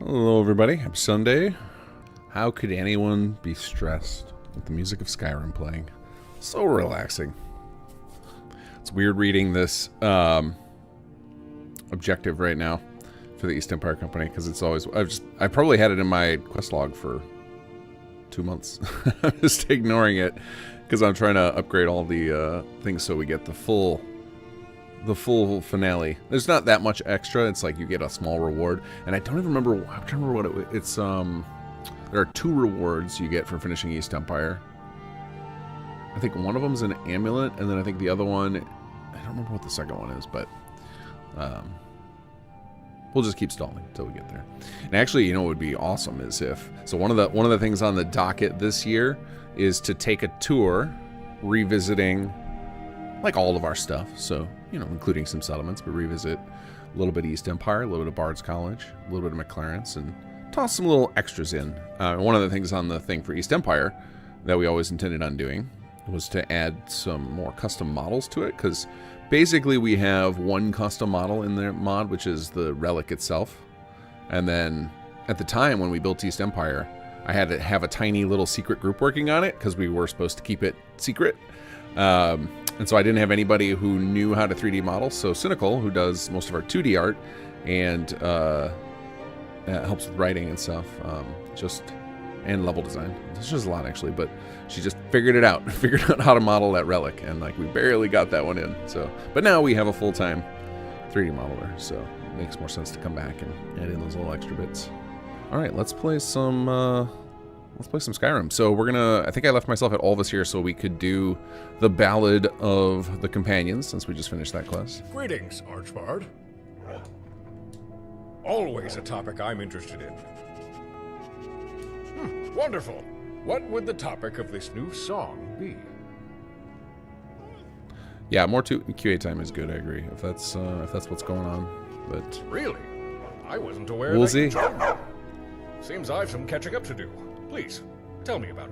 Hello everybody, happy Sunday. How could anyone be stressed with the music of Skyrim playing? So relaxing. It's weird reading this objective right now for the East Empire Company because it's always, I probably had it in my quest log for 2 months. I'm just ignoring it because I'm trying to upgrade all the things so we get the full finale. There's not that much extra. It's like you get a small reward, and I don't even remember. I'm trying to remember what it's. There are 2 rewards you get for finishing East Empire. I think one of them's an amulet, and then I think the other one, I don't remember what the second one is, but we'll just keep stalling until we get there. And actually, you know what would be awesome is if one of the things on the docket this year is to take a tour revisiting like all of our stuff. So, you know, including some settlements, but revisit a little bit of East Empire, a little bit of Bard's College, a little bit of McLaren's, and toss some little extras in. One of the things on the thing for East Empire that we always intended on doing was to add some more custom models to it, because basically we have one custom model in the mod, which is the relic itself. And then at the time when we built East Empire, I had to have a tiny little secret group working on it because we were supposed to keep it secret. And so I didn't have anybody who knew how to 3D model. So Cynical, who does most of our 2D art and helps with writing and stuff, and level design. It's just a lot actually, but she just figured it out, figured out how to model that relic, and like we barely got that one in. So, but now we have a full-time 3D modeler, so it makes more sense to come back and add in those little extra bits. All right, let's play some Skyrim. So we're gonna, I think I left myself at Olvis here so we could do the Ballad of the Companions, since we just finished that quest. Greetings, Archbard. Always a topic I'm interested in. Wonderful. What would the topic of this new song be? Yeah, more QA time is good, I agree. If that's what's going on. But really? I wasn't aware we'll that see. you joined me. Seems I've some catching up to do. Please, tell me about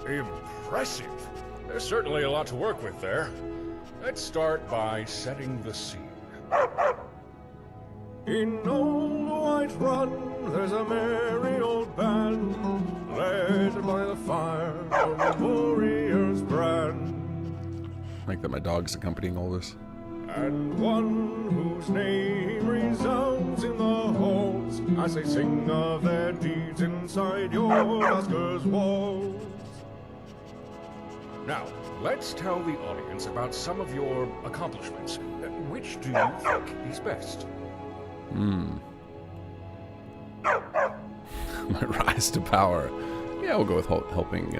it. Impressive. There's certainly a lot to work with there. Let's start by setting the scene. In old Whiterun, there's a merry old band, led by the fire from a warrior's brand. Like that my dog's accompanying all this. And one whose name resounds in the halls as they sing of their deeds inside your Asker's walls. Now, let's tell the audience about some of your accomplishments. Which do you think is best? My rise to power. Yeah, we'll go with helping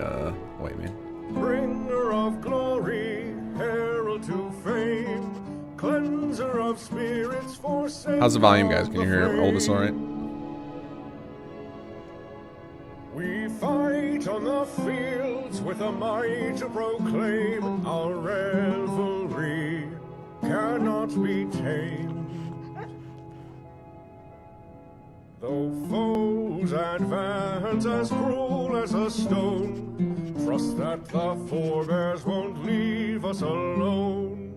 White Man. Bringer of glory, herald to fame, cleanser of spirits for sake. How's the volume, guys? Can you hear Olvis all right? We fight on the fields with a might to proclaim our revelry cannot be tamed. Though foes advance as cruel as a stone, trust that the forebears won't leave us alone.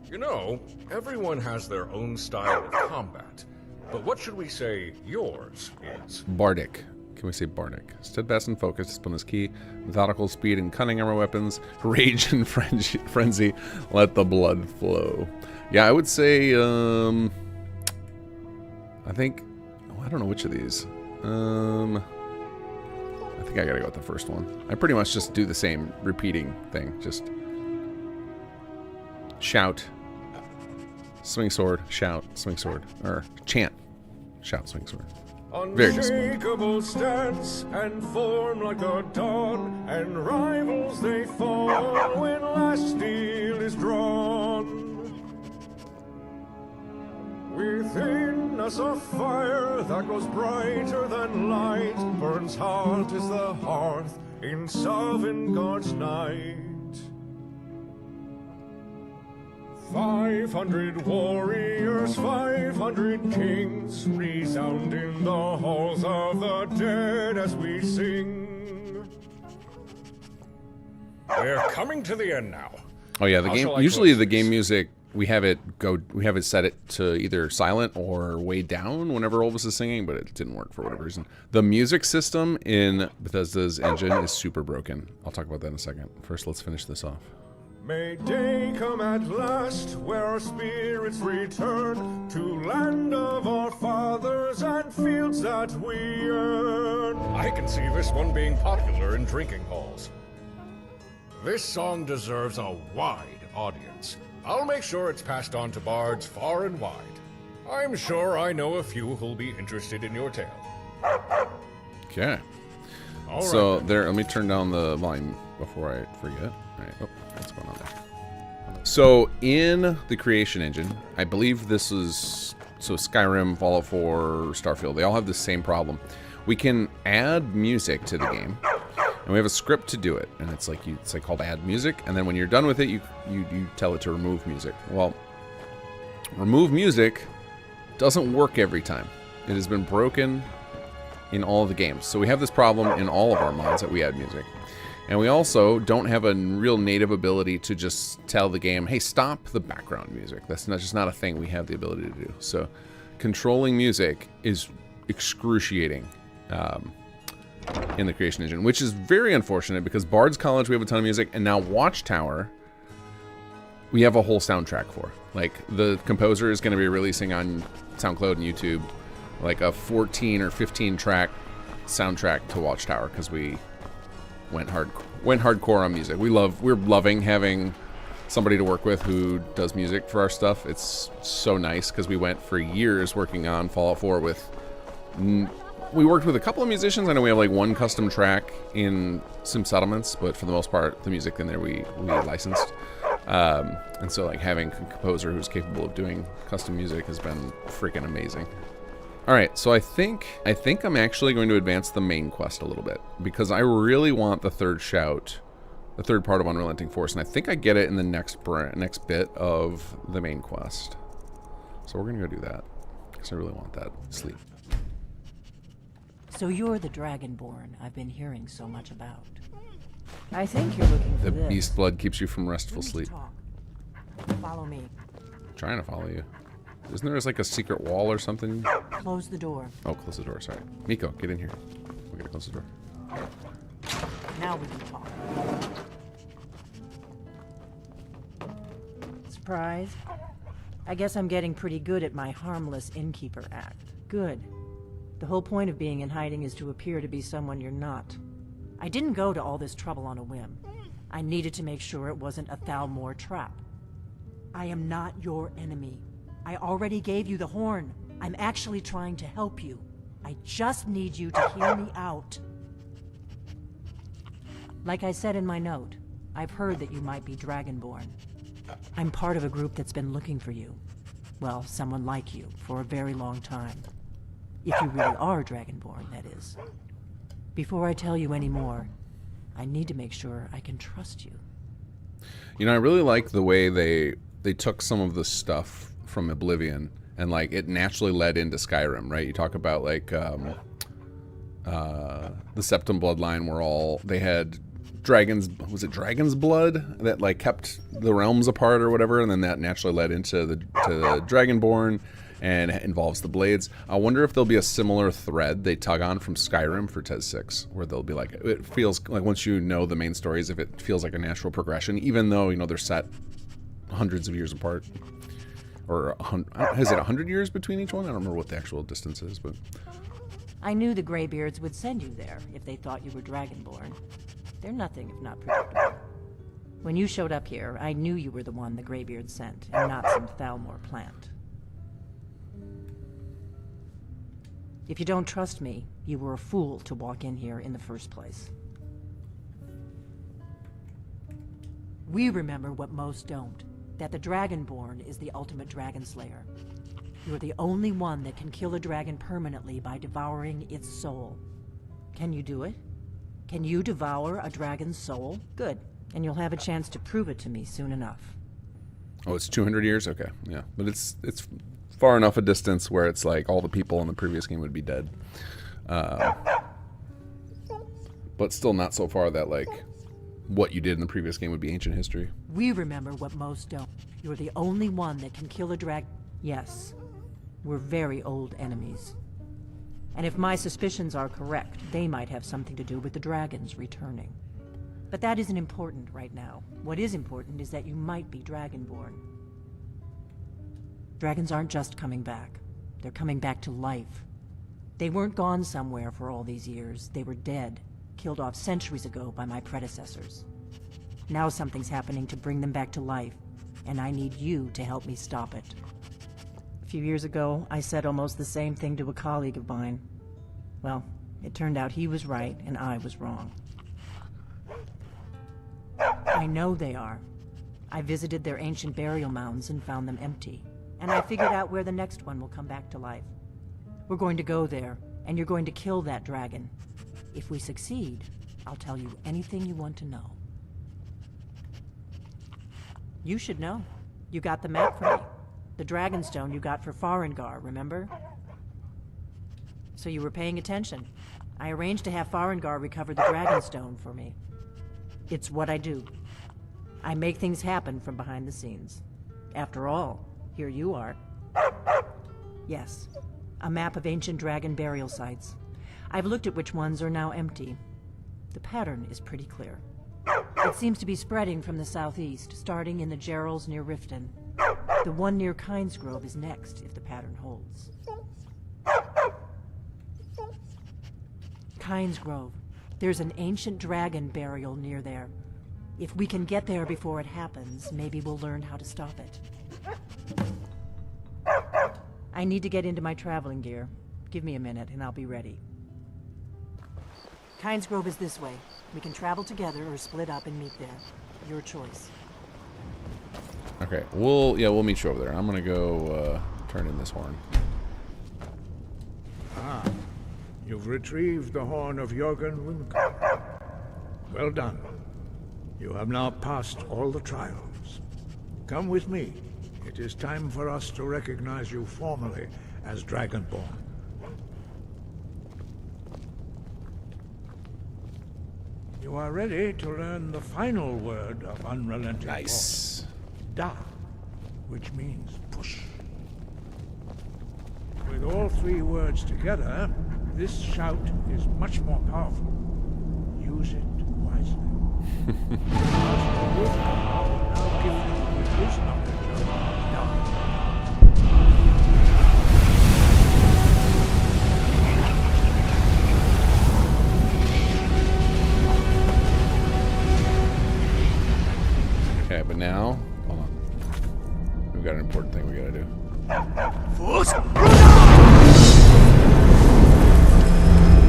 You know, everyone has their own style of combat. But what should we say yours is? Bardic. Can we say Bardic? Steadfast and focused, discipline is key. Methodical speed and cunning are my weapons. Rage and frenzy, let the blood flow. Yeah, I would say, I think, I don't know which of these. I think I gotta go with the first one. I pretty much just do the same repeating thing. Just shout, swing sword, shout, swing sword, or chant, shout, swing sword. Unshakable stance and form like a dawn, and rivals they fall when last steel is drawn. Within us a fire that grows brighter than light, burns hot as the hearth in Sovngarde's night. 500 warriors, 500 kings, resound in the halls of the dead as we sing. We're coming to the end now. Oh yeah, the game. Usually the game music we have it set it to either silent or way down whenever Olvis is singing, but it didn't work for whatever reason. The music system in Bethesda's engine is super broken. I'll talk about that in a second. First, let's finish this off. May day come at last, where our spirits return to land of our fathers and fields that we earn. I can see this one being popular in drinking halls. This song deserves a wide audience. I'll make sure it's passed on to bards far and wide. I'm sure I know a few who'll be interested in your tale. Okay. All So right. there, let me turn down the volume before I forget. All right. Oh, what's going on there? So in the creation engine, I believe this is Skyrim, Fallout 4, Starfield. They all have the same problem. We can add music to the game, and we have a script to do it. And it's like called add music. And then when you're done with it, you tell it to remove music. Well, remove music doesn't work every time. It has been broken in all of the games. So we have this problem in all of our mods that we add music. And we also don't have a real native ability to just tell the game, hey, stop the background music. That's just not a thing we have the ability to do. So controlling music is excruciating in the creation engine, which is very unfortunate because Bard's College, we have a ton of music, and now Watchtower, we have a whole soundtrack for. Like, the composer is going to be releasing on SoundCloud and YouTube like a 14 or 15 track soundtrack to Watchtower because we went hardcore on music. We're loving having somebody to work with who does music for our stuff. It's so nice because we went for years working on Fallout 4 with we worked with a couple of musicians. I know we have like one custom track in some settlements, but for the most part the music in there we licensed. And so like having a composer who's capable of doing custom music has been freaking amazing. All right, so I think I'm actually going to advance the main quest a little bit because I really want the third shout, the third part of Unrelenting Force, and I think I get it in the next bit of the main quest. So we're gonna go do that because I really want that sleep. So you're the Dragonborn I've been hearing so much about. I think you're looking for The this. beast blood keeps you from We restful need to sleep. talk. Follow me. Trying to follow you. Isn't there like a secret wall or something? Close the door. Oh, close the door. Sorry, Miko, get in here. We gotta close the door. Now we can talk. Surprise? I guess I'm getting pretty good at my harmless innkeeper act. Good. The whole point of being in hiding is to appear to be someone you're not. I didn't go to all this trouble on a whim. I needed to make sure it wasn't a Thalmor trap. I am not your enemy. I already gave you the horn. I'm actually trying to help you. I just need you to hear me out. Like I said in my note, I've heard that you might be Dragonborn. I'm part of a group that's been looking for you. Well, someone like you, for a very long time. If you really are Dragonborn, that is. Before I tell you any more, I need to make sure I can trust you. You know, I really like the way they took some of the stuff from Oblivion and like it naturally led into Skyrim, right? You talk about like the Septim bloodline were they had dragon's blood that like kept the realms apart or whatever, and then that naturally led into the Dragonborn and it involves the blades. I wonder if there'll be a similar thread they tug on from Skyrim for Tes 6, where they'll be like, it feels like once you know the main stories, if it feels like a natural progression, even though, you know, they're set hundreds of years apart. Or is it 100 years between each one? I don't remember what the actual distance is, but I knew the Greybeards would send you there if they thought you were Dragonborn. They're nothing if not predictable. When you showed up here, I knew you were the one the Greybeards sent, and not some Thalmor plant. If you don't trust me, you were a fool to walk in here in the first place. We remember what most don't, that the Dragonborn is the ultimate dragon slayer. You're the only one that can kill a dragon permanently by devouring its soul. Can you do it? Can you devour a dragon's soul? Good, and you'll have a chance to prove it to me soon enough. oh, it's 200 years? Okay, yeah. But it's far enough a distance where it's like all the people in the previous game would be dead. But still not so far that like what you did in the previous game would be ancient history. We remember what most don't. You're the only one that can kill a drag... Yes, we're very old enemies. And if my suspicions are correct, they might have something to do with the dragons returning. But that isn't important right now. What is important is that you might be Dragonborn. Dragons aren't just coming back. They're coming back to life. They weren't gone somewhere for all these years. They were dead, killed off centuries ago by my predecessors. Now something's happening to bring them back to life, and I need you to help me stop it. A few years ago, I said almost the same thing to a colleague of mine. Well, it turned out he was right and I was wrong. I know they are. I visited their ancient burial mounds and found them empty. And I figured out where the next one will come back to life. We're going to go there, and you're going to kill that dragon. If we succeed, I'll tell you anything you want to know. You should know. You got the map for me. The Dragonstone you got for Farengar, remember? So you were paying attention. I arranged to have Farengar recover the Dragonstone for me. It's what I do. I make things happen from behind the scenes. After all, here you are. Yes, a map of ancient dragon burial sites. I've looked at which ones are now empty. The pattern is pretty clear. It seems to be spreading from the southeast, starting in the Gerals near Riften. The one near Kynesgrove is next, if the pattern holds. Kynesgrove. There's an ancient dragon burial near there. If we can get there before it happens, maybe we'll learn how to stop it. I need to get into my traveling gear. Give me a minute and I'll be ready. Kynesgrove is this way. We can travel together or split up and meet there. Your choice. Okay, we'll meet you over there. I'm gonna go turn in this horn. Ah, you've retrieved the horn of Jörgen Winkel. Well done. You have now passed all the trials. Come with me. It is time for us to recognize you formally as Dragonborn. You are ready to learn the final word of unrelenting Nice. force. Da, which means push. With all three words together, this shout is much more powerful. Use it wisely. Now give you with his knowledge of Da. Okay, but now, hold on. We've got an important thing we gotta do.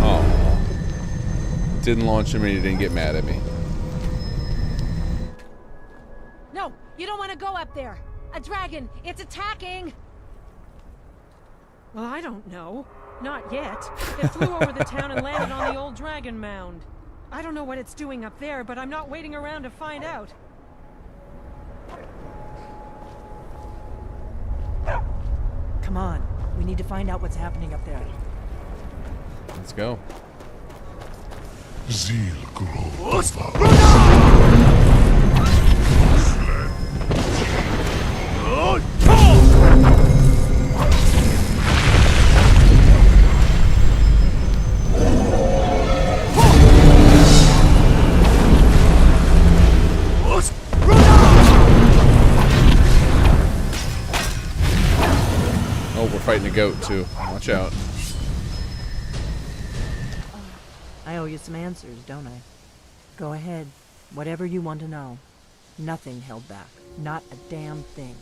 Oh. Didn't launch him and he didn't get mad at me. No, you don't want to go up there. A dragon, it's attacking. Well, I don't know. Not yet. It flew over the town and landed on the old dragon mound. I don't know what it's doing up there, but I'm not waiting around to find out. Come on. We need to find out what's happening up there. Let's go. Oh, we're fighting a goat too. Watch out. I owe you some answers, don't I? Go ahead. Whatever you want to know. Nothing held back. Not a damn thing.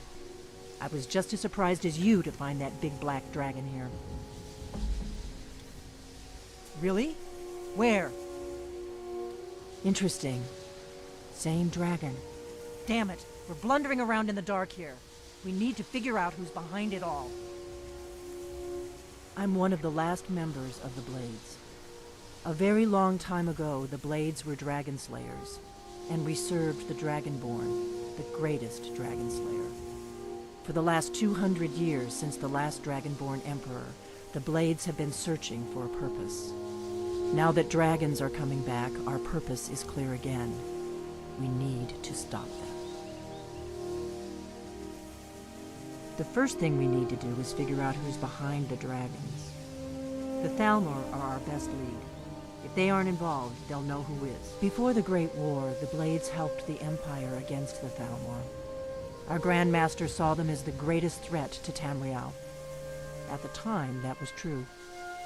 I was just as surprised as you to find that big black dragon here. Really? Where? Interesting. Same dragon. Damn it. We're blundering around in the dark here. We need to figure out who's behind it all. I'm one of the last members of the Blades. A very long time ago, the Blades were dragon slayers, and we served the Dragonborn, the greatest dragon slayer. For the last 200 years since the last Dragonborn Emperor, the Blades have been searching for a purpose. Now that dragons are coming back, our purpose is clear again. We need to stop them. The first thing we need to do is figure out who's behind the dragons. The Thalmor are our best lead. If they aren't involved, they'll know who is. Before the Great War, the Blades helped the Empire against the Thalmor. Our Grand Master saw them as the greatest threat to Tamriel. At the time, that was true.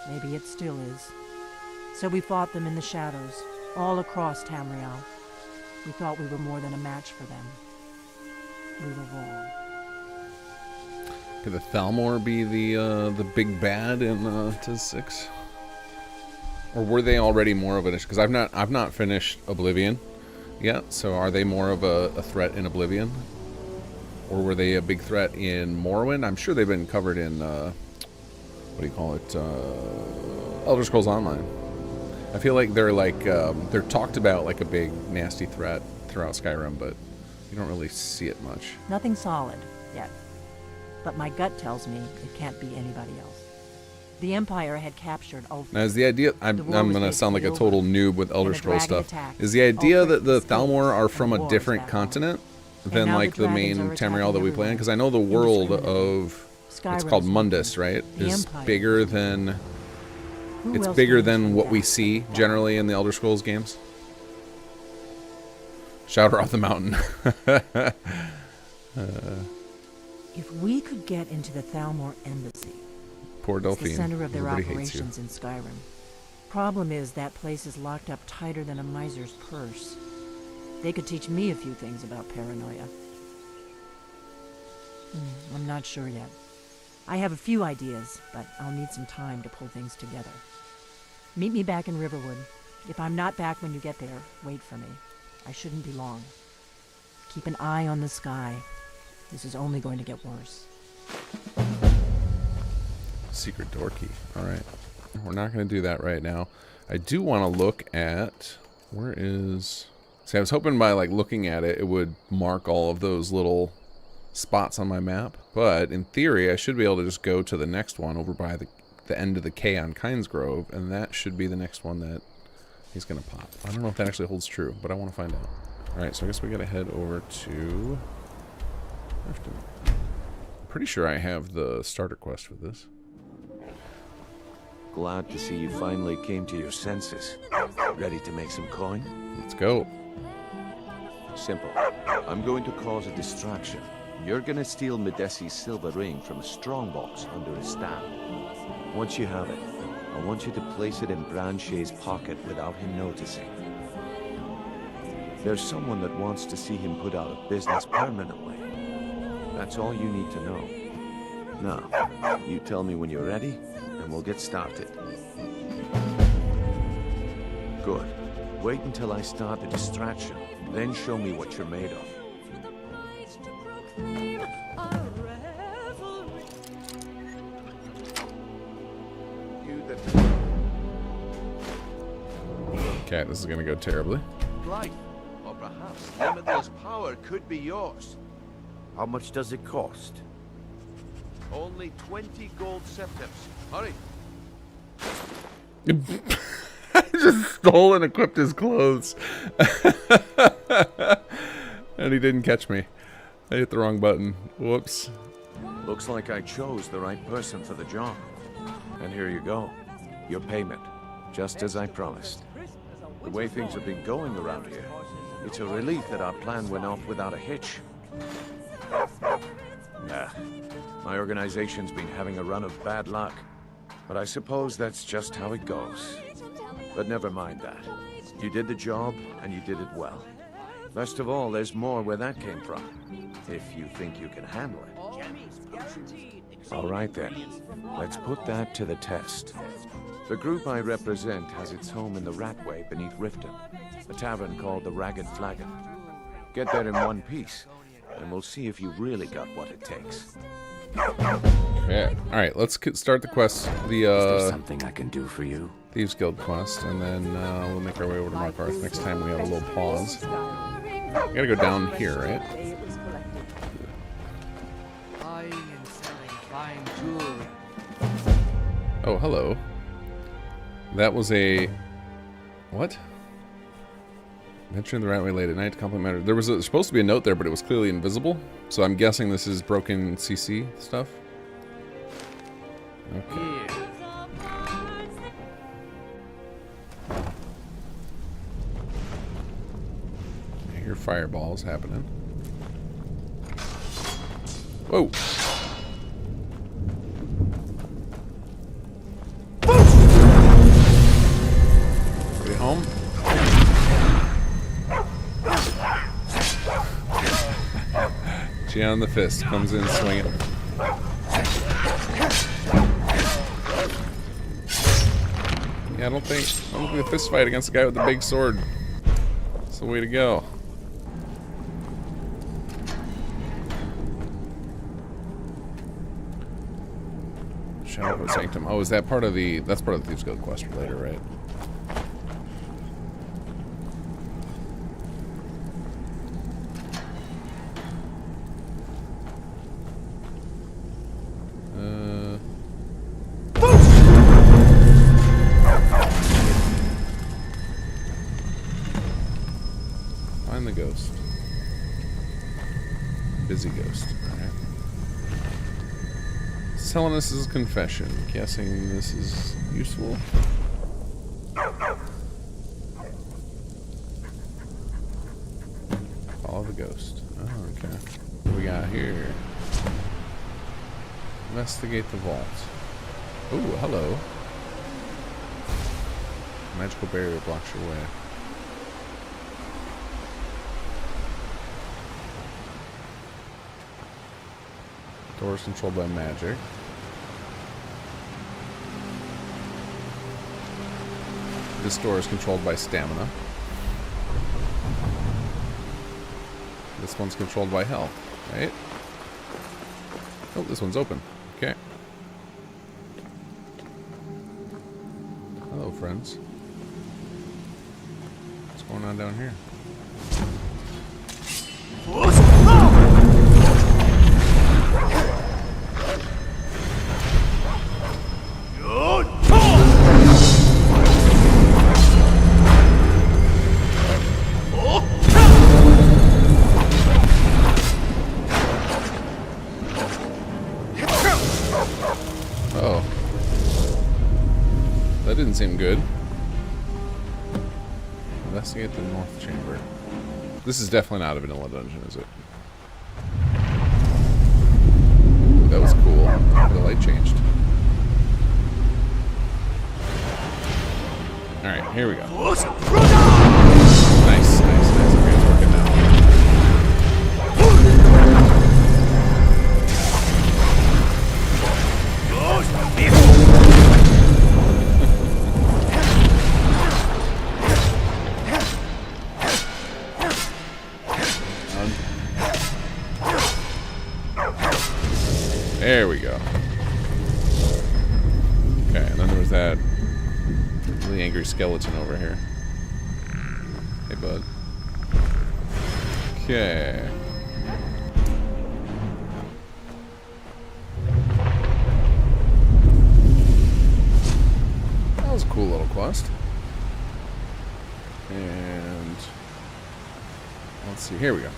Maybe it still is. So we fought them in the shadows, all across Tamriel. We thought we were more than a match for them. We were wrong. Could the Thalmor be the big bad in Tis 6? Or were they already more of an issue? Because I've not finished Oblivion yet. So are they more of a threat in Oblivion, or were they a big threat in Morrowind? I'm sure they've been covered in what do you call it? Elder Scrolls Online. I feel like they're talked about like a big nasty threat throughout Skyrim, but you don't really see it much. Nothing solid yet. But my gut tells me it can't be anybody else. The Empire had captured Ulfric. Now, is the idea... I'm going to sound like a total noob with Elder Scrolls stuff. Is the idea that the Thalmor are from a different continent than like the main Tamriel that we play in? Because I know the world of... It's called Mundus, right? Is bigger than... It's bigger than what we see generally in the Elder Scrolls games. Shout her off the mountain. If we could get into the Thalmor embassy... Poor Delphine. It's the center of their Everybody operations in Skyrim. Problem is, that place is locked up tighter than a miser's purse. They could teach me a few things about paranoia. I'm not sure yet. I have a few ideas, but I'll need some time to pull things together. Meet me back in Riverwood. If I'm not back when you get there, wait for me. I shouldn't be long. Keep an eye on the sky. This is only going to get worse. Secret door key. Alright. We're not going to do that right now. I do want to look at... Where is... See, I was hoping by like looking at it, it would mark all of those little spots on my map. But in theory, I should be able to just go to the next one over by the end of the K on Kynesgrove, and that should be the next one that he's going to pop. I don't know if that actually holds true, but I want to find out. Alright, so I guess we got to head over to... I'm pretty sure I have the starter quest for this. Glad to see you finally came to your senses. Ready to make some coin? Let's go. Simple. I'm going to cause a distraction. You're gonna steal Medesi's silver ring from a strongbox under his stand. Once you have it, I want you to place it in Branche's pocket without him noticing. There's someone that wants to see him put out of business permanently. That's all you need to know. Now, you tell me when you're ready, and we'll get started. Good. Wait until I start the distraction, then show me what you're made of. Okay, this is gonna go terribly. Life, or perhaps limitless power could be yours. How much does it cost? Only 20 gold septims. Hurry. I just stole and equipped his clothes. And he didn't catch me. I hit the wrong button. Whoops. Looks like I chose the right person for the job. And here you go. Your payment. Just as I promised. The way things have been going around here, it's a relief that our plan went off without a hitch. My organization's been having a run of bad luck. But I suppose that's just how it goes. But never mind that. You did the job, and you did it well. Best of all, there's more where that came from. If you think you can handle it. All right then. Let's put that to the test. The group I represent has its home in the Ratway beneath Riften, a tavern called the Ragged Flagon. Get there in one piece, and we'll see if you really got what it takes. Okay. Alright, let's start the quest. Is there something I can do for you? Thieves Guild quest, and then we'll make our way over to Markarth next time we have a little pause. We gotta go down here, right? Buying and selling fine jewelry. Oh, hello. That was a... What? Venturing the right way late at night to compliment. There was supposed to be a note there, but it was clearly invisible. So I'm guessing this is broken CC stuff. Okay. I hear fireballs happening. Whoa. Are we home? Gian the Fist comes in swinging. Yeah, I don't think a fist fight against the guy with the big sword. That's the way to go. Shadow of the Sanctum. Oh, is that part of the... That's part of the Thieves Guild quest for later, right? Find the ghost. Busy ghost. Alright. Selenus' confession. Guessing this is useful. Follow the ghost. Oh, okay. What we got here? Investigate the vault. Ooh, hello. Magical barrier blocks your way. Door is controlled by magic. This door is controlled by stamina. This one's controlled by health, right? Oh, this one's open. Okay. Hello, friends. What's going on down here? Oh. That didn't seem good. Investigate the north chamber. This is definitely not a vanilla dungeon, is it? Ooh, that was cool. The light changed. Alright, here we go. Nice, nice, nice. Okay, it's working now. There we go. Okay, and then there was that really angry skeleton over here. Hey, bud. Okay. That was a cool little quest. And let's see, here we go.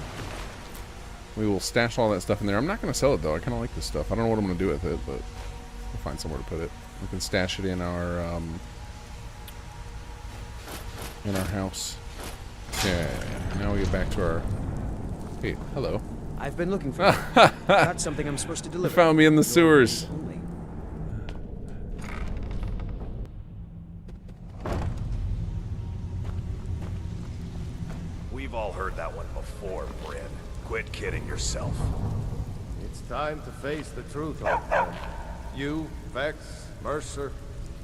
We will stash all that stuff in there. I'm not going to sell it, though. I kind of like this stuff. I don't know what I'm going to do with it, but we'll find somewhere to put it. We can stash it in our house. Okay, now we get back to our... Hey, hello. I've been looking for you. Got something I'm supposed to deliver. You found me in the sewers. We've all heard that one before, Bryn. Quit kidding yourself. It's time to face the truth, old friend. You, Vex, Mercer,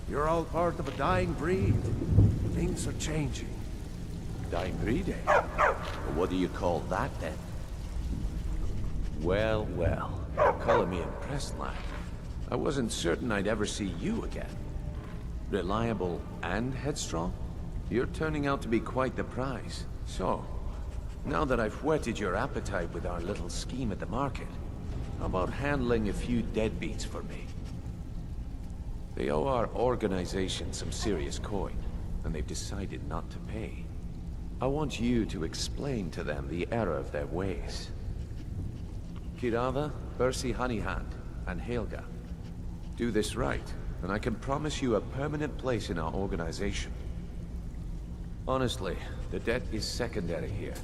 you're all part of a dying breed. Things are changing. Dying breed, eh? What do you call that, then? Well, well. You're calling me impressed, lad. I wasn't certain I'd ever see you again. Reliable and headstrong? You're turning out to be quite the prize. So, now that I've whetted your appetite with our little scheme at the market, how about handling a few deadbeats for me? They owe our organization some serious coin, and they've decided not to pay. I want you to explain to them the error of their ways. Kirava, Bersi Honeyhand, and Helga. Do this right, and I can promise you a permanent place in our organization. Honestly, the debt is secondary here.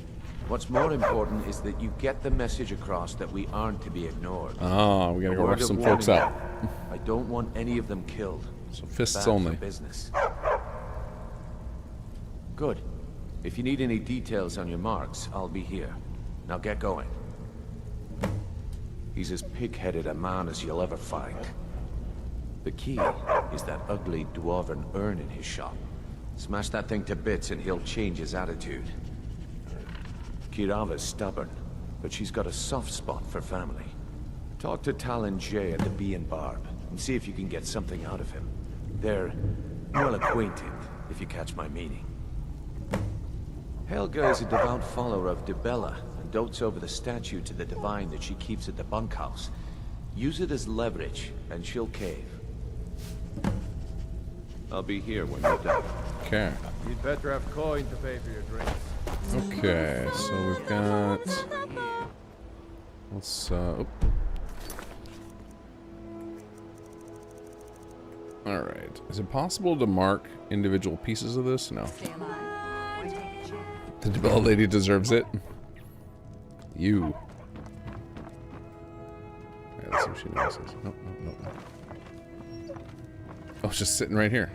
What's more important is that you get the message across that we aren't to be ignored. Oh, we gotta go rush some folks out. I don't want any of them killed. So fists Bad only. for business. Good. If you need any details on your marks, I'll be here. Now get going. He's as pig-headed a man as you'll ever find. The key is that ugly dwarven urn in his shop. Smash that thing to bits and he'll change his attitude. Kirava's stubborn, but she's got a soft spot for family. Talk to Talem J at the Bee and Barb, and see if you can get something out of him. They're well acquainted, if you catch my meaning. Helga is a devout follower of Dibella, and dotes over the statue to the divine that she keeps at the bunkhouse. Use it as leverage, and she'll cave. I'll be here when you're done. Okay. You'd better have coin to pay for your drinks. Okay, so we've got... Let's, Alright. Is it possible to mark individual pieces of this? No. The Dibella lady deserves it. You. Alright, let's see if she notices. Nope, nope, nope, nope. Oh, it's just sitting right here.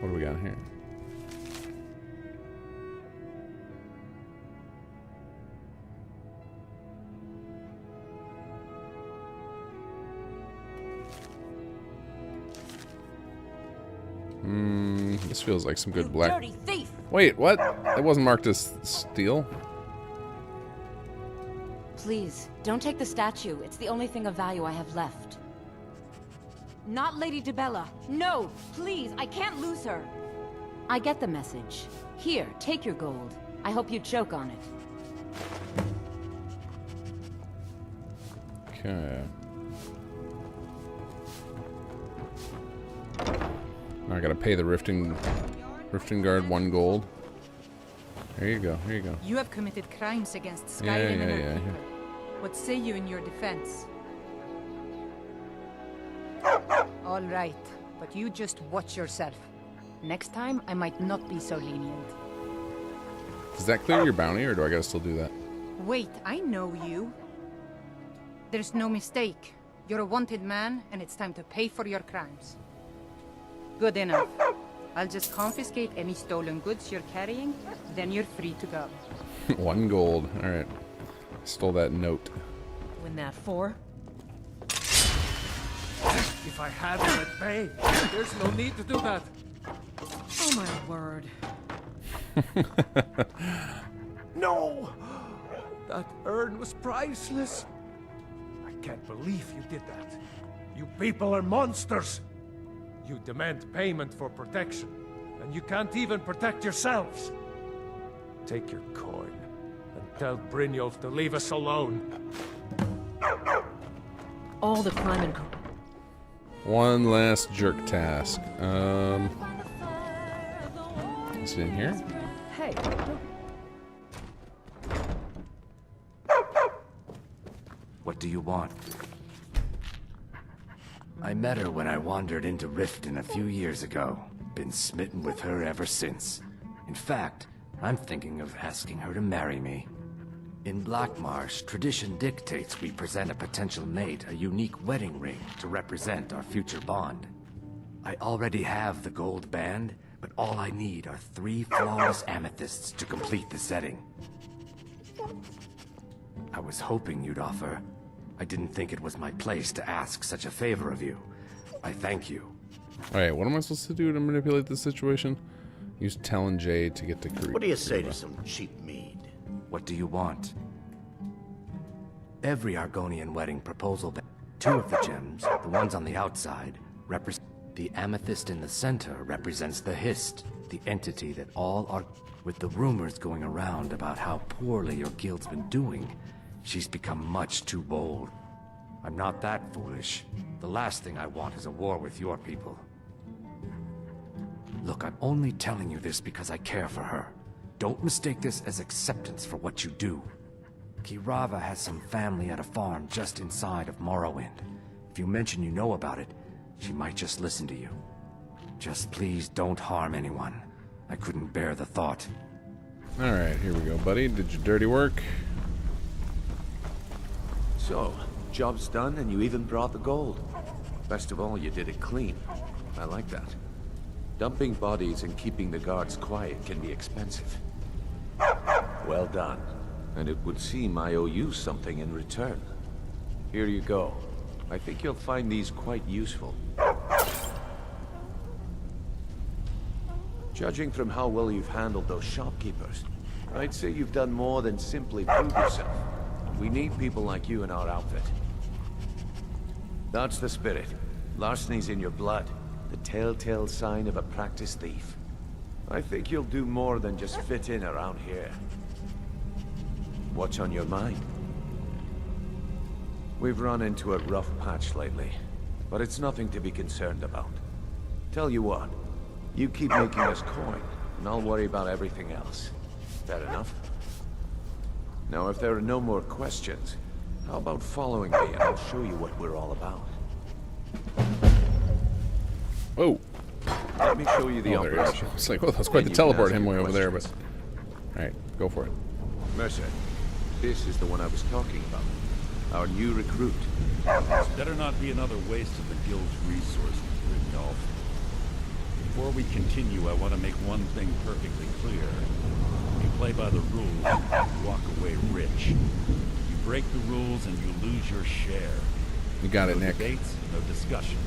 What do we got here? This feels like some good black. Dirty thief! Wait, what? That wasn't marked as steel. Please, don't take the statue. It's the only thing of value I have left. Not Lady Dibella. No, please, I can't lose her. I get the message. Here, take your gold. I hope you choke on it. Okay. Now I gotta pay the rifting guard 1 gold. There you go. Here you go. You have committed crimes against Skyrim and her people. What say you in your defense? All right, but you just watch yourself. Next time, I might not be so lenient. Does that clear your bounty, or do I gotta still do that? Wait, I know you. There's no mistake. You're a wanted man, and it's time to pay for your crimes. Good enough. I'll just confiscate any stolen goods you're carrying, then you're free to go. 1 gold. Alright. Stole that note. Win that 4. If I had him at bay, there's no need to do that. Oh my word. No! That urn was priceless. I can't believe you did that. You people are monsters. You demand payment for protection, and you can't even protect yourselves. Take your coin, and tell Brynjolf to leave us alone. All the climbing... One last jerk task. Is it in here? Hey. What do you want? I met her when I wandered into Riften a few years ago. Been smitten with her ever since. In fact, I'm thinking of asking her to marry me. In Blackmarsh, tradition dictates we present a potential mate a unique wedding ring to represent our future bond. I already have the gold band, but all I need are 3 flawless amethysts to complete the setting. I was hoping you'd offer. I didn't think it was my place to ask such a favor of you. I thank you. Alright, what am I supposed to do to manipulate this situation? Use Talem J to get to Greybeards. What do you say to some cheap mead? What do you want? Every Argonian wedding proposal, 2 of the gems, the ones on the outside, represent the amethyst in the center represents the heist, the entity that all are. With the rumors going around about how poorly your guild's been doing, she's become much too bold. I'm not that foolish. The last thing I want is a war with your people. Look, I'm only telling you this because I care for her. Don't mistake this as acceptance for what you do. Kirava has some family at a farm just inside of Morrowind. If you mention you know about it, she might just listen to you. Just please don't harm anyone. I couldn't bear the thought. Alright, here we go, buddy. Did your dirty work? So, job's done and you even brought the gold. Best of all, you did it clean. I like that. Dumping bodies and keeping the guards quiet can be expensive. Well done. And it would seem I owe you something in return. Here you go. I think you'll find these quite useful. Judging from how well you've handled those shopkeepers, I'd say you've done more than simply prove yourself. We need people like you in our outfit. That's the spirit. Larceny's in your blood. The telltale sign of a practiced thief. I think you'll do more than just fit in around here. What's on your mind? We've run into a rough patch lately, but it's nothing to be concerned about. Tell you what, you keep making us coin, and I'll worry about everything else. Fair enough? Now, if there are no more questions, how about following me and I'll show you what we're all about. Whoa. Let me show you the operation. It's like, well, that's quite the teleport him way over there, but... Alright, go for it. Mercer, this is the one I was talking about. Our new recruit. This better not be another waste of the guild's resources, Rune. Before we continue, I want to make one thing perfectly clear. You play by the rules, you walk away rich. You break the rules and you lose your share. You got it, No Nick. debates, no discussions.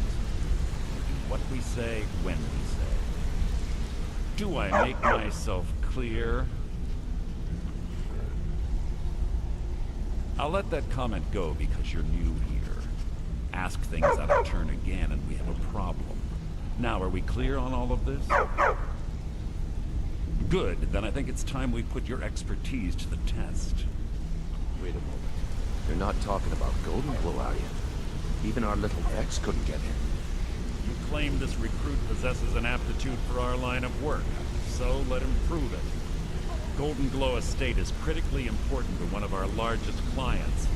We do what we say, when we say. Do I make myself clear? I'll let that comment go because you're new here. Ask things out of turn again and we have a problem. Now, are we clear on all of this? Good, then I think it's time we put your expertise to the test. Wait a moment. You're not talking about Goldenglow, are you? Even our little Vex couldn't get in. You claim this recruit possesses an aptitude for our line of work, so let him prove it. Goldenglow Estate is critically important to one of our largest clients.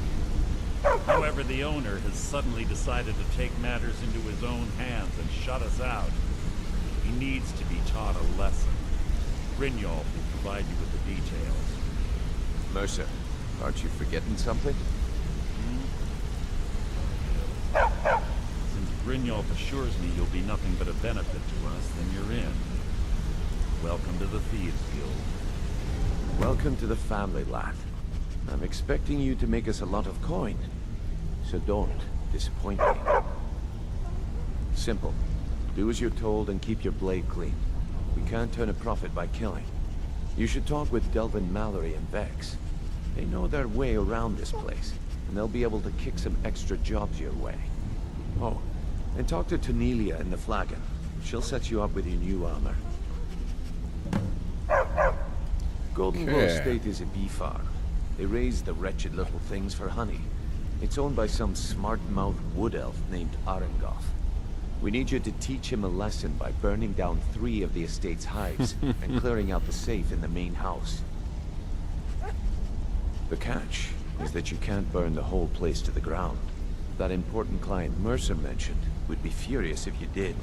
However, the owner has suddenly decided to take matters into his own hands and shut us out. He needs to be taught a lesson. Brynjolf will provide you with the details. Mercer, aren't you forgetting something? Since Brynjolf assures me you'll be nothing but a benefit to us, then you're in. Welcome to the Thieves Guild. Welcome to the family, lad. I'm expecting you to make us a lot of coin. So don't disappoint me. Simple. Do as you're told and keep your blade clean. We can't turn a profit by killing. You should talk with Delphine, Mallory, and Vex. They know their way around this place, and they'll be able to kick some extra jobs your way. Oh, and talk to Tonelia in the Flagon. She'll set you up with your new armor. Goldenglow Estate is a bee farm. They raise the wretched little things for honey. It's owned by some smart-mouthed wood elf named Arengoth. We need you to teach him a lesson by burning down 3 of the estate's hives and clearing out the safe in the main house. The catch is that you can't burn the whole place to the ground. That important client Mercer mentioned would be furious if you did.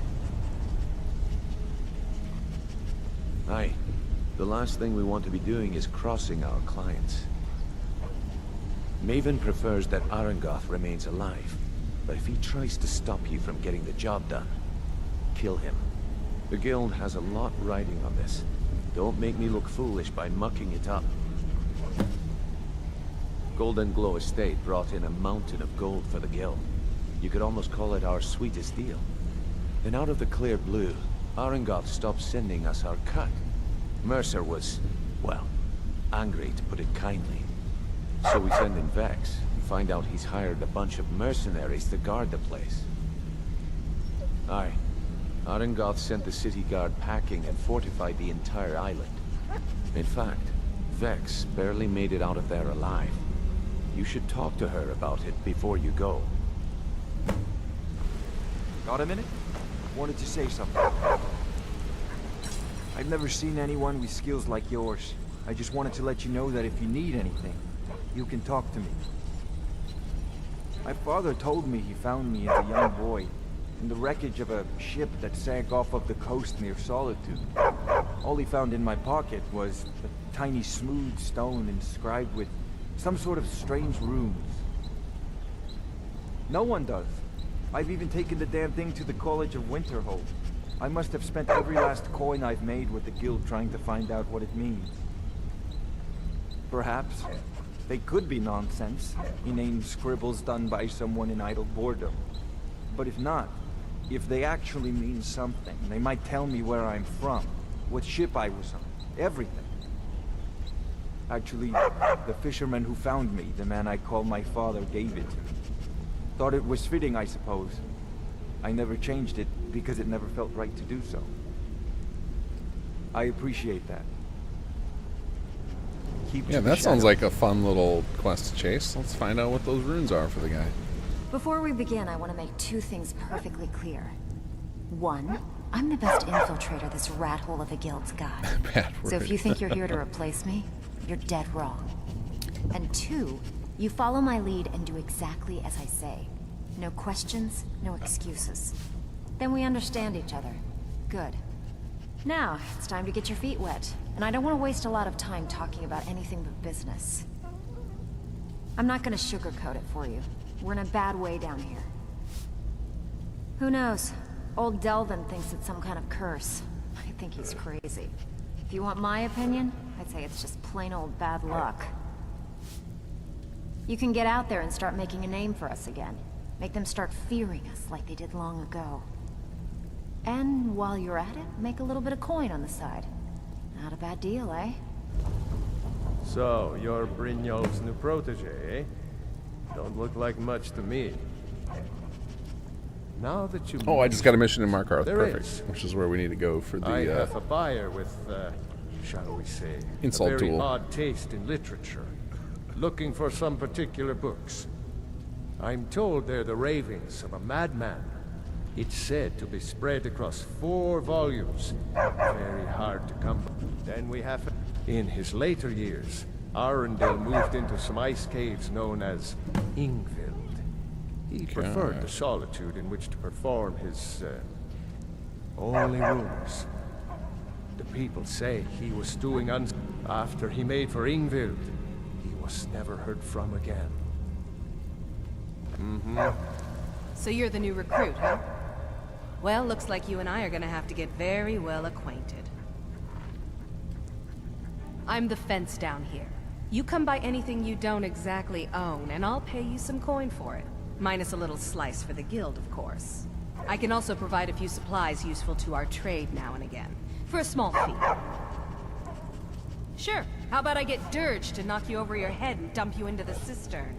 Aye. The last thing we want to be doing is crossing our clients. Maven prefers that Arengoth remains alive, but if he tries to stop you from getting the job done, kill him. The guild has a lot riding on this. Don't make me look foolish by mucking it up. Goldenglow Estate brought in a mountain of gold for the guild. You could almost call it our sweetest deal. Then out of the clear blue, Arengoth stopped sending us our cut. Mercer was, well, angry to put it kindly. So we send in Vex and find out he's hired a bunch of mercenaries to guard the place. Aye. Arengoth sent the city guard packing and fortified the entire island. In fact, Vex barely made it out of there alive. You should talk to her about it before you go. Got a minute? Wanted to say something. I've never seen anyone with skills like yours. I just wanted to let you know that if you need anything, you can talk to me. My father told me he found me as a young boy in the wreckage of a ship that sank off of the coast near Solitude. All he found in my pocket was a tiny smooth stone inscribed with some sort of strange runes. No one does. I've even taken the damn thing to the College of Winterhold. I must have spent every last coin I've made with the guild trying to find out what it means. Perhaps they could be nonsense, inane scribbles done by someone in idle boredom. But if not, if they actually mean something, they might tell me where I'm from, what ship I was on, everything. Actually, the fisherman who found me, the man I call my father, gave it to me. Thought it was fitting, I suppose. I never changed it because it never felt right to do so. I appreciate that. Yeah, that sounds like a fun little quest to chase. Let's find out what those runes are for the guy. Before we begin, I want to make two things perfectly clear. One, I'm the best infiltrator this rat hole of a guild's got. Bad word. So if you think you're here to replace me, you're dead wrong. And two, you follow my lead and do exactly as I say. No questions, no excuses. Then we understand each other. Good. Now, it's time to get your feet wet. And I don't want to waste a lot of time talking about anything but business. I'm not going to sugarcoat it for you. We're in a bad way down here. Who knows? Old Delvin thinks it's some kind of curse. I think he's crazy. If you want my opinion, I'd say it's just plain old bad luck. You can get out there and start making a name for us again. Make them start fearing us like they did long ago. And while you're at it, make a little bit of coin on the side. Not a bad deal, eh? So, you're Brynjolf's new protege, eh? Don't look like much to me. Now that you... Oh, I just got a mission in Markarth. There Perfect. is. Which is where we need to go for the... I have a buyer with, shall we say, insult a very duel. odd taste in literature. Looking for some particular books. I'm told they're the ravings of a madman. It's said to be spread across 4 volumes. Very hard to come by. Then we have... In his later years, Arundel moved into some ice caves known as Ingvild. He preferred the solitude in which to perform his, only rules. The people say he was doing after he made for Ingvild, he was never heard from again. So you're the new recruit, huh? Well, looks like you and I are gonna have to get very well acquainted. I'm the fence down here. You come by anything you don't exactly own, and I'll pay you some coin for it. Minus a little slice for the guild, of course. I can also provide a few supplies useful to our trade now and again, for a small fee. Sure, how about I get Dirge to knock you over your head and dump you into the cistern?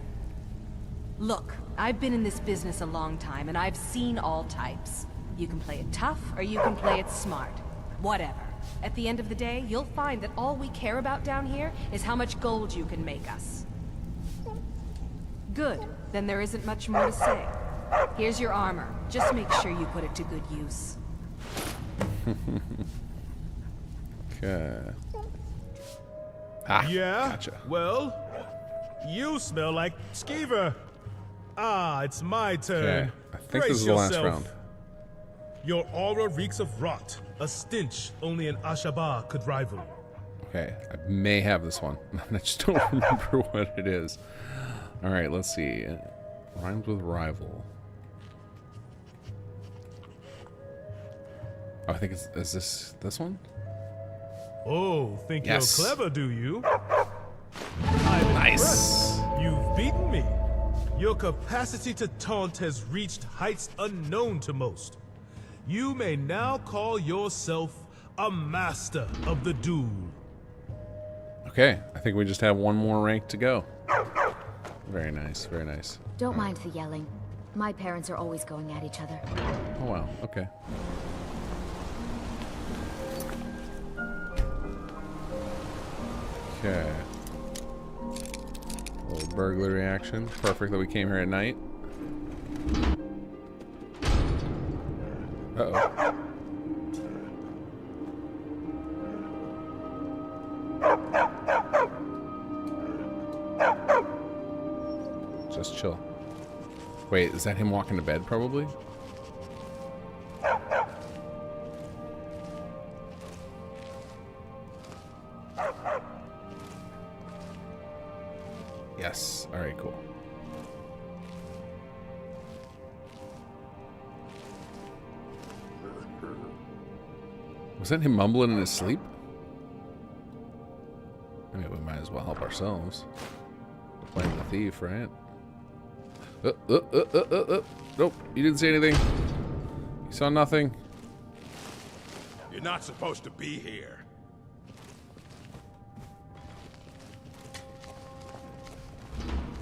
Look, I've been in this business a long time, and I've seen all types. You can play it tough, or you can play it smart. Whatever. At the end of the day, you'll find that all we care about down here is how much gold you can make us. Good. Then there isn't much more to say. Here's your armor. Just make sure you put it to good use. Okay. Yeah? Gotcha. Well, you smell like skeever. Ah, it's my turn. Okay. I think this is the last round. Your aura reeks of rot, a stench only an Ashaba could rival. Okay, I may have this one. I just don't remember what it is. All right, let's see. Rhymes with rival. Oh, I think it's... Is this one? Oh, think Yes. you're clever, do you? I'm Nice. impressed. You've beaten me. Your capacity to taunt has reached heights unknown to most. You may now call yourself a master of the duel. Okay, I think we just have one more rank to go. Very nice, very nice. Don't mind the yelling. My parents are always going at each other. Oh wow, okay. Okay. A little burglary action. Perfect that we came here at night. Uh-oh. Just chill. Wait, is that him walking to bed, probably? Yes. Alright, cool. Was that him mumbling in his sleep? I mean, we might as well help ourselves. We're playing the thief, right? Nope, you didn't see anything. You saw nothing. You're not supposed to be here.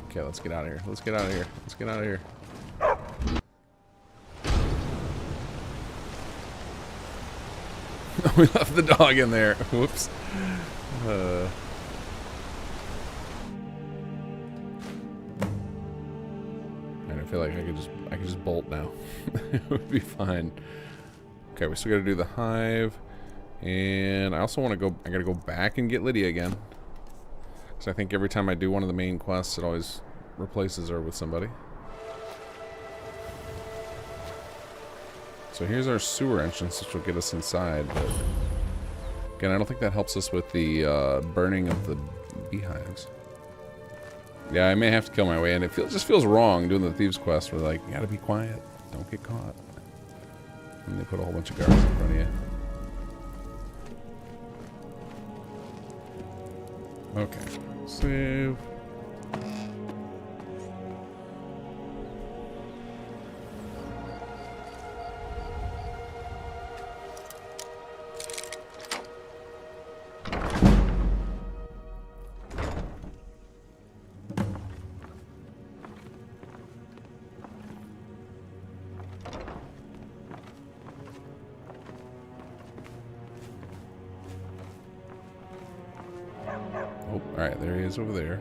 Okay, let's get out of here. Let's get out of here. Let's get out of here. We left the dog in there. Whoops. I feel like I could just bolt now. It would be fine. Okay, we still got to do the hive, and I also want to go. I got to go back and get Lydia again, because I think every time I do one of the main quests, it always replaces her with somebody. So here's our sewer entrance, which will get us inside. But again, I don't think that helps us with the burning of the beehives. Yeah, I may have to kill my way in. It just feels wrong doing the Thieves quest where, like, you gotta be quiet. Don't get caught. And they put a whole bunch of guards in front of you. Okay. Save. Oh, alright, there he is over there.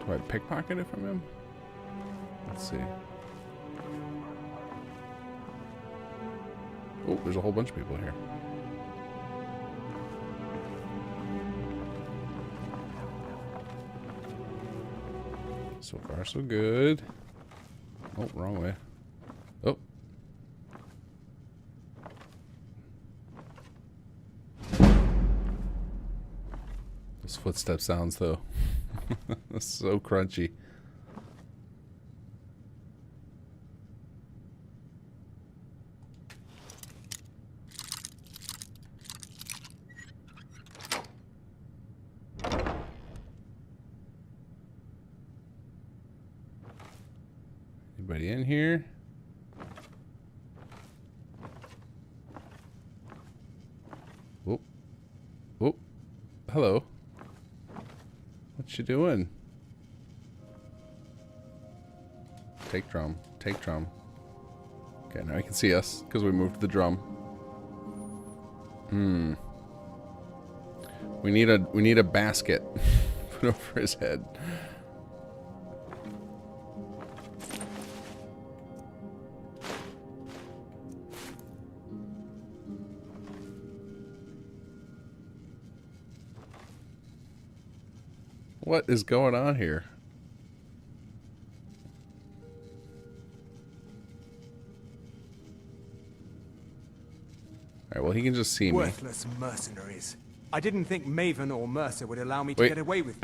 Do I pickpocket it from him? Let's see. Oh, there's a whole bunch of people here. So far, so good. Oh, wrong way. Oh. Those footstep sounds, though. That's so crunchy. Anybody in here? Oh. Oh. Hello. What you doing? Take drum. Take drum. Okay, now he can see us because we moved the drum. We need a basket put over his head. What is going on here? Alright, well, he can just see me. Worthless mercenaries. I didn't think Maven or Mercer would allow me to get away with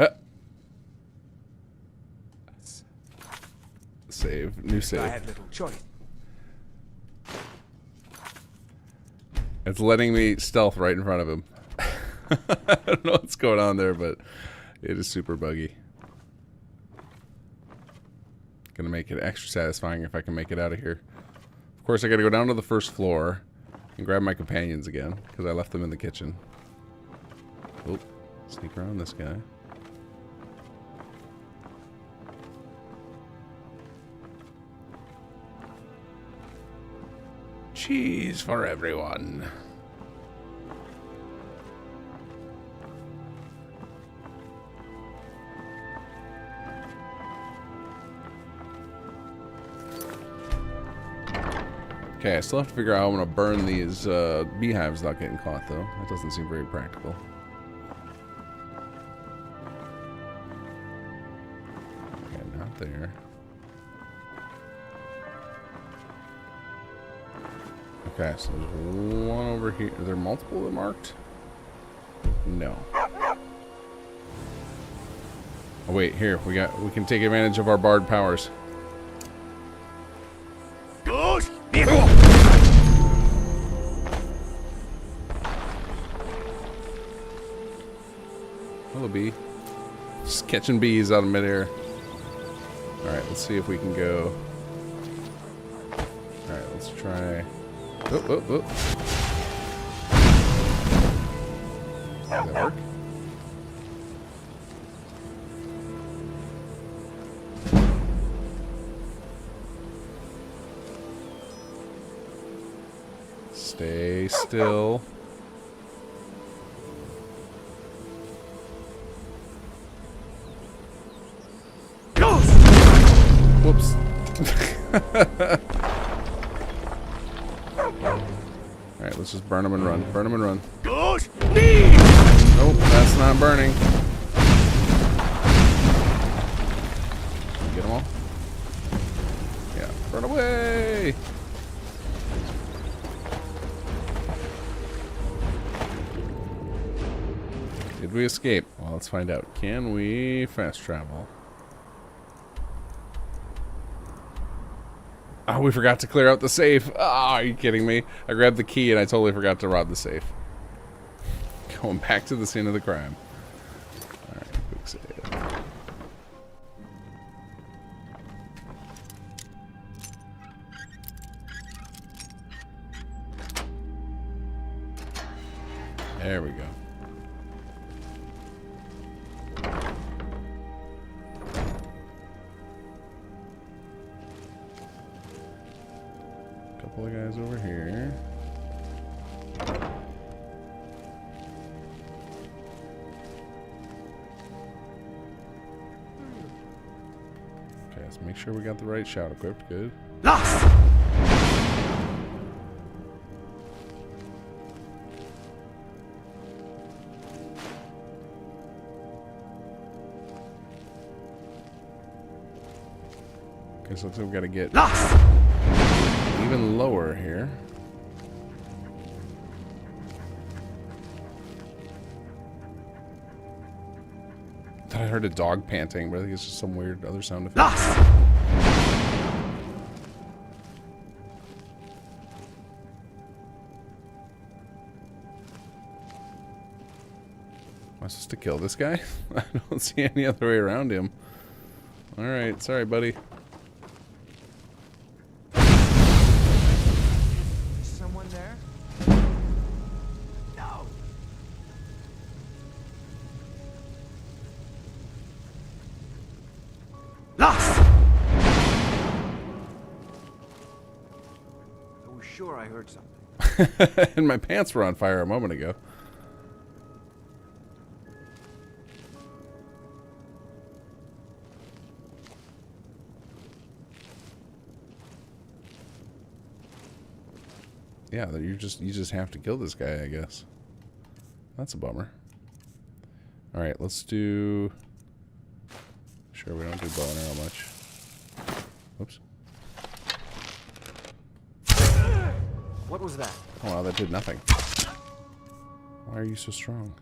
Save. New save. I had little choice. It's letting me stealth right in front of him. I don't know what's going on there, but it is super buggy. Gonna make it extra satisfying if I can make it out of here. Of course, I gotta go down to the first floor and grab my companions again, because I left them in the kitchen. Oh, sneak around this guy. Cheese for everyone. Okay, I still have to figure out how I'm going to burn these beehives without getting caught, though. That doesn't seem very practical. Okay, not there. Okay, so there's one over here. Are there multiple that marked? No. Oh wait, here we can take advantage of our bard powers. Hello, bee. Just catching bees out of midair. Alright, let's see if we can go. Alright, let's try. Oh, oh, oh. Does that work? Stay still. Whoops. Alright, let's just burn them and run. Burn them and run. Nope, that's not burning. Get them all? Yeah, burn away! Did we escape? Well, let's find out. Can we fast travel? Oh, we forgot to clear out the safe. Oh, are you kidding me? I grabbed the key and I totally forgot to rob the safe. Going back to the scene of the crime. Alright, quick save. There we go. Couple of guys over here. Okay, let's make sure we got the right shout equipped. Good. Okay, so looks like we gotta get even lower here. Thought I heard a dog panting, but I think it's just some weird other sound effect. Am I supposed to kill this guy? I don't see any other way around him. Alright, sorry, buddy. Someone there? No! Lost! I was sure I heard something. And my pants were on fire a moment ago. Yeah, you just have to kill this guy, I guess. That's a bummer. All right, let's do. Sure, we don't do bow and arrow much. Oops. What was that? Oh wow, that did nothing. Why are you so strong?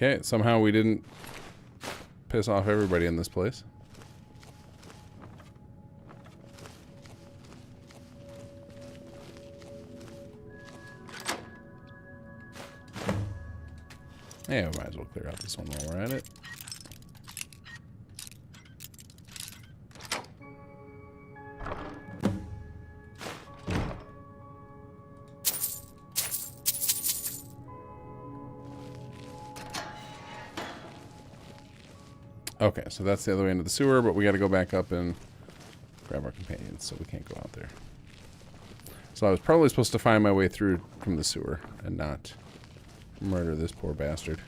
Okay, somehow we didn't piss off everybody in this place. Yeah, we might as well clear out this one while we're at it. Okay, so that's the other way into the sewer, but we got to go back up and grab our companions, so we can't go out there. So I was probably supposed to find my way through from the sewer and not murder this poor bastard.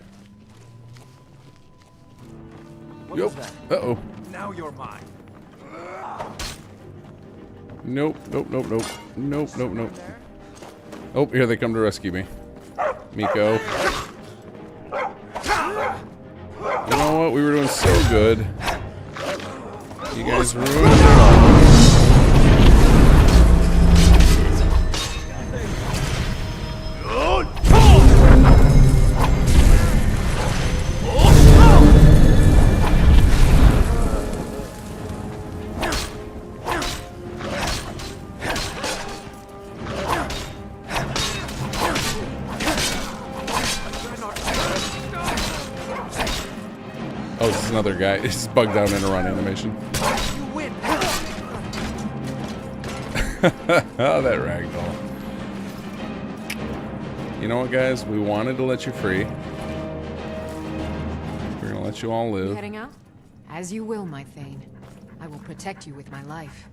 Yup. Uh-oh. Now you're mine. Nope, nope, nope, nope. Nope, nope, nope. Oh, here they come to rescue me. Miko. You know what? We were doing so good. You guys ruined it all. Oh, this is another guy. He's bugged out in a run animation. Oh, that ragdoll. You know what, guys? We wanted to let you free. We're gonna let you all live. You heading out? As you will, my Thane. I will protect you with my life.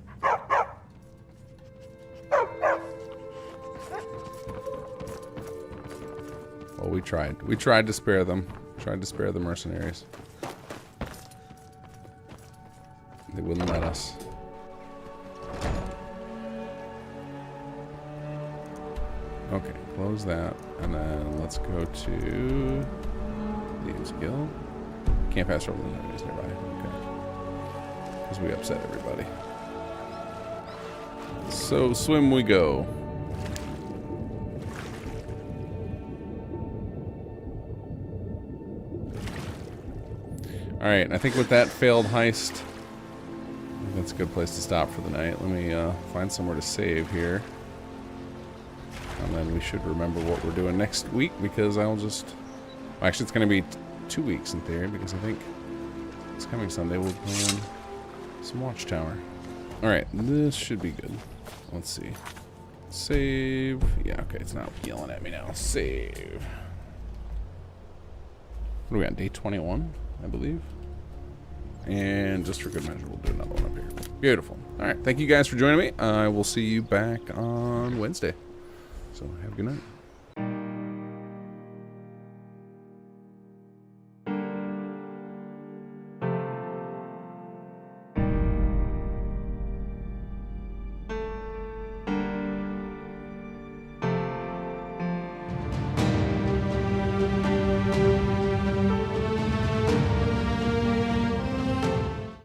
Well, we tried. We tried to spare them. Tried to spare the mercenaries. They wouldn't let us. Okay, close that, and then let's go to Thieves Guild. Can't pass over the enemies nearby. Okay. Because we upset everybody. So swim we go. Alright, I think with that failed heist, that's a good place to stop for the night. Let me find somewhere to save here. And then we should remember what we're doing next week, because I'll just... Well, actually, it's going to be 2 weeks in theory, because I think this coming Sunday we'll play on some Watchtower. Alright, this should be good. Let's see. Save. Yeah, okay, it's not yelling at me now. Save. What are we on? Day 21, I believe. And just for good measure, we'll do another one up here. Beautiful. Alright, thank you guys for joining me. I will see you back on Wednesday. So have a good night.